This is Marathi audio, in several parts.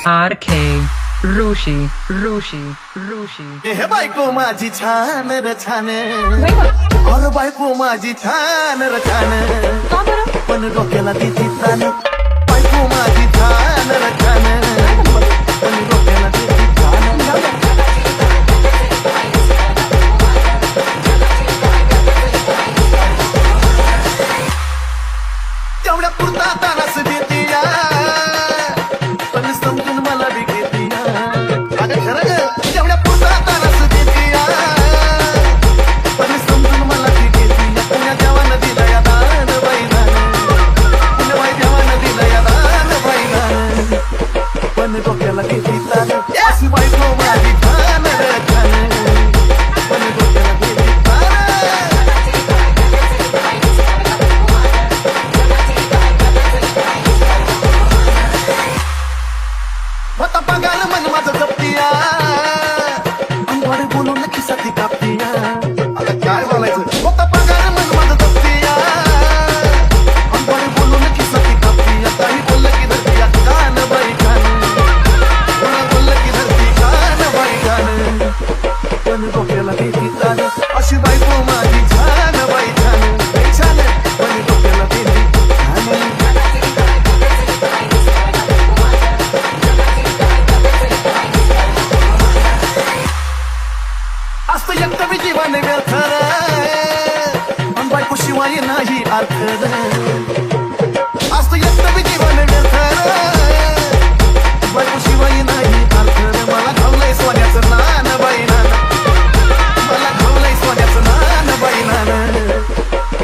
RK ऋषी ऋषी ऋषी हे बायको माझी छान र छान अरे बायको माझी छान र छान पण डोक्याला तिची तान बायको माझी छान र छान पण डोक्याला तिची तान तेवढ्या पुरता तानास देते या पण समजून मला बी घेते या अगं खरं ग तेवढ्या पुरता तानास देते या पण समजून मला बी घेते या पुण्या देवानं दिलं या दान बाई दान पुण्या बाई देवानं दिलं या दान बाई दान पण डोक्याला घेते तान अशी बायको माझी छान रे छान पण डोक्याला घेते तान होता पगार मन माझं जपतीया अंगवाडे बोलून खिसाती कापतीया आता काय बोलायचं होता पगार मन माझं जपतीया अंगवाडे बोलून खिसाती कापतीया काही बोललं की धरती कान बाई कान कोणा बोललं की धरती कान बाई कान पण डोक्याला देती तान अशी बायको माझी छान बाई छान छान पण डोक्याला देती असतं एकटं मी जीवन व्यर्थ पण बायको शिवाय नाही अर्थ असतं एकटं मी जीवन व्यर्थ बायको शिवाय नाही अर्थ मला घावलंय सोन्याचं नान बाई नान मला घावलंय सोन्याचं नान बाई नान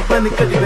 पण कधी